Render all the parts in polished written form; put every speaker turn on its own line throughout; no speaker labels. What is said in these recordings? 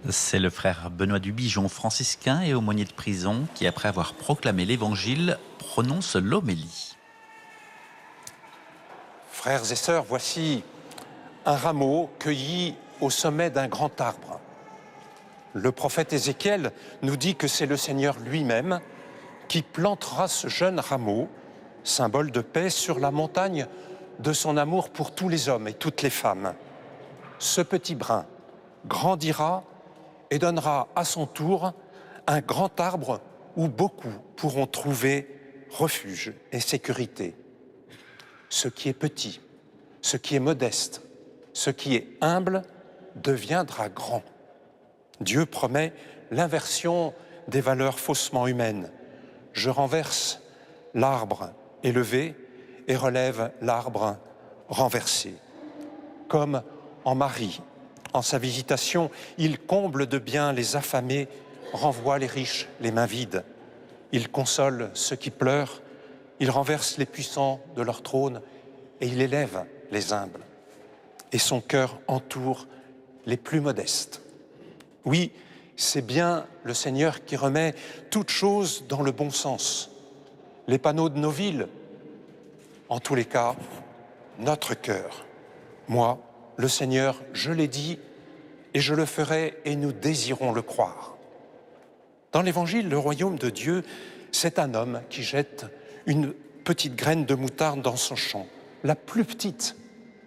C'est le frère Benoît Dubigeon, franciscain et aumônier de prison, qui, après avoir proclamé l'Évangile, prononce l'homélie.
Frères et sœurs, voici un rameau cueilli au sommet d'un grand arbre. Le prophète Ézéchiel nous dit que c'est le Seigneur lui-même qui plantera ce jeune rameau, symbole de paix, sur la montagne de son amour pour tous les hommes et toutes les femmes. Ce petit brin grandira et donnera à son tour un grand arbre où beaucoup pourront trouver refuge et sécurité. Ce qui est petit, ce qui est modeste, ce qui est humble deviendra grand. Dieu promet l'inversion des valeurs faussement humaines. Je renverse l'arbre élevé et relève l'arbre renversé. Comme en Marie, en sa visitation, il comble de bien les affamés, renvoie les riches les mains vides. Il console ceux qui pleurent, il renverse les puissants de leur trône et il élève les humbles. Et son cœur entoure les plus modestes. Oui, c'est bien le Seigneur qui remet toutes choses dans le bon sens. Les panneaux de nos villes, en tous les cas, notre cœur. Moi, le Seigneur, je l'ai dit et je le ferai et nous désirons le croire. Dans l'Évangile, le royaume de Dieu, c'est un homme qui jette une petite graine de moutarde dans son champ, la plus petite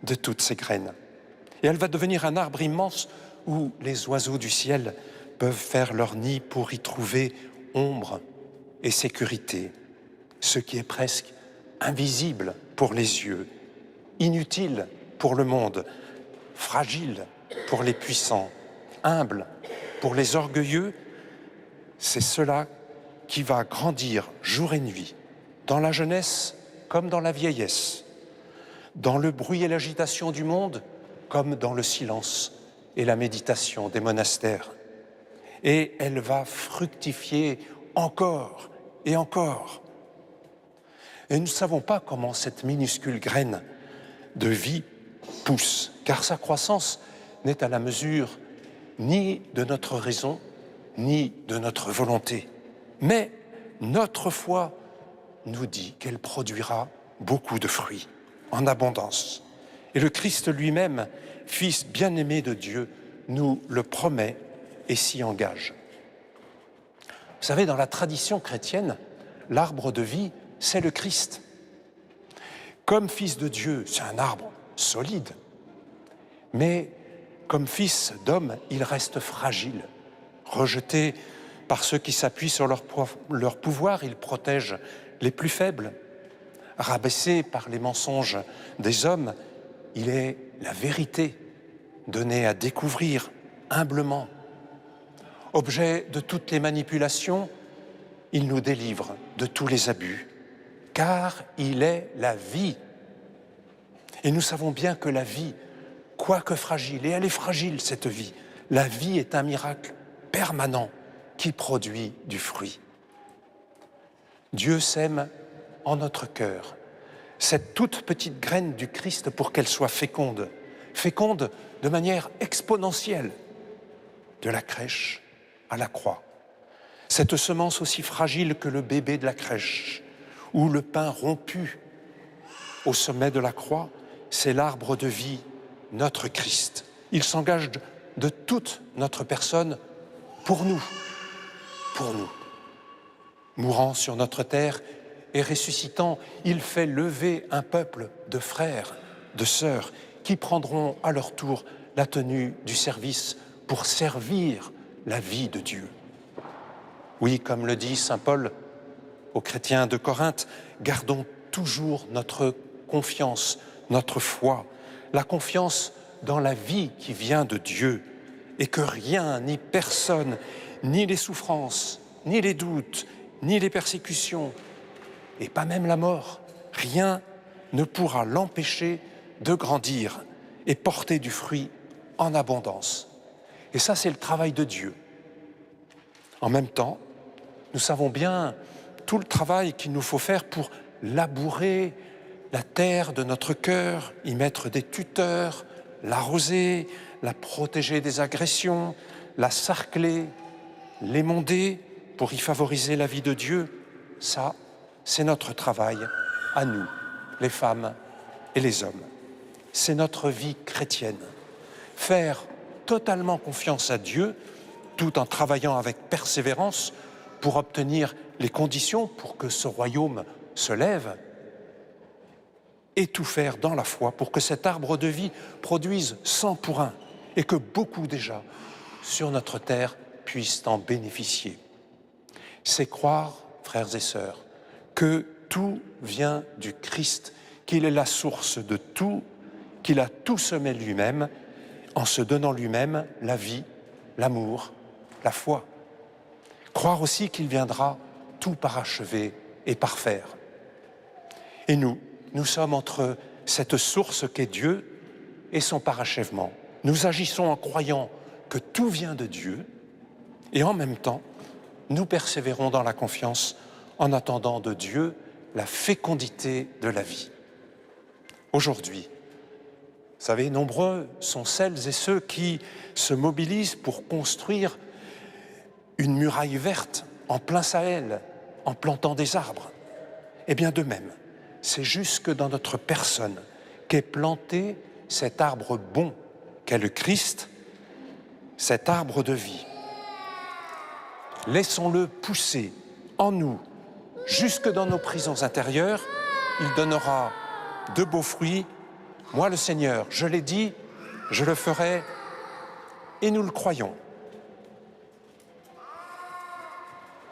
de toutes ces graines. Et elle va devenir un arbre immense où les oiseaux du ciel peuvent faire leur nid pour y trouver ombre et sécurité, ce qui est presque invisible pour les yeux, inutile pour le monde, fragile pour les puissants, humble pour les orgueilleux. C'est cela qui va grandir jour et nuit, dans la jeunesse comme dans la vieillesse, dans le bruit et l'agitation du monde comme dans le silence et la méditation des monastères. Et elle va fructifier encore et encore. Et nous ne savons pas comment cette minuscule graine de vie pousse, car sa croissance n'est à la mesure ni de notre raison, ni de notre volonté. Mais notre foi nous dit qu'elle produira beaucoup de fruits, en abondance. Et le Christ lui-même, Fils bien-aimé de Dieu, nous le promet et s'y engage. Vous savez, dans la tradition chrétienne, l'arbre de vie, c'est le Christ. Comme Fils de Dieu, c'est un arbre solide, mais comme Fils d'homme, il reste fragile. Rejeté par ceux qui s'appuient sur leur pouvoir, il protège les plus faibles. Rabaissé par les mensonges des hommes, il est la vérité donnée à découvrir humblement. Objet de toutes les manipulations, il nous délivre de tous les abus, car il est la vie. Et nous savons bien que la vie, quoique fragile, et elle est fragile cette vie, la vie est un miracle permanent qui produit du fruit. Dieu sème en notre cœur cette toute petite graine du Christ pour qu'elle soit féconde, féconde de manière exponentielle, de la crèche à la croix. Cette semence aussi fragile que le bébé de la crèche, ou le pain rompu au sommet de la croix, c'est l'arbre de vie, notre Christ. Il s'engage de toute notre personne pour nous, mourant sur notre terre et ressuscitant, il fait lever un peuple de frères, de sœurs, qui prendront à leur tour la tenue du service pour servir la vie de Dieu. Oui, comme le dit saint Paul aux chrétiens de Corinthe, gardons toujours notre confiance, notre foi, la confiance dans la vie qui vient de Dieu, et que rien, ni personne, ni les souffrances, ni les doutes, ni les persécutions, et pas même la mort, rien ne pourra l'empêcher de grandir et porter du fruit en abondance. Et ça, c'est le travail de Dieu. En même temps, nous savons bien tout le travail qu'il nous faut faire pour labourer la terre de notre cœur, y mettre des tuteurs, l'arroser, la protéger des agressions, la sarcler, l'émonder pour y favoriser la vie de Dieu. Ça, c'est notre travail à nous, les femmes et les hommes. C'est notre vie chrétienne. Faire totalement confiance à Dieu, tout en travaillant avec persévérance pour obtenir les conditions pour que ce royaume se lève, et tout faire dans la foi pour que cet arbre de vie produise 100 pour 1 et que beaucoup déjà sur notre terre puissent en bénéficier. C'est croire, frères et sœurs, que tout vient du Christ, qu'il est la source de tout, qu'il a tout semé lui-même, en se donnant lui-même la vie, l'amour, la foi. Croire aussi qu'il viendra tout parachever et parfaire. Et nous sommes entre cette source qu'est Dieu et son parachèvement. Nous agissons en croyant que tout vient de Dieu et en même temps, nous persévérons dans la confiance en attendant de Dieu la fécondité de la vie. Aujourd'hui, vous savez, nombreux sont celles et ceux qui se mobilisent pour construire une muraille verte en plein Sahel, en plantant des arbres. Eh bien de même, c'est jusque dans notre personne qu'est planté cet arbre bon qu'est le Christ, cet arbre de vie. Laissons-le pousser en nous, jusque dans nos prisons intérieures. Il donnera de beaux fruits. Moi, le Seigneur, je l'ai dit, je le ferai, et nous le croyons.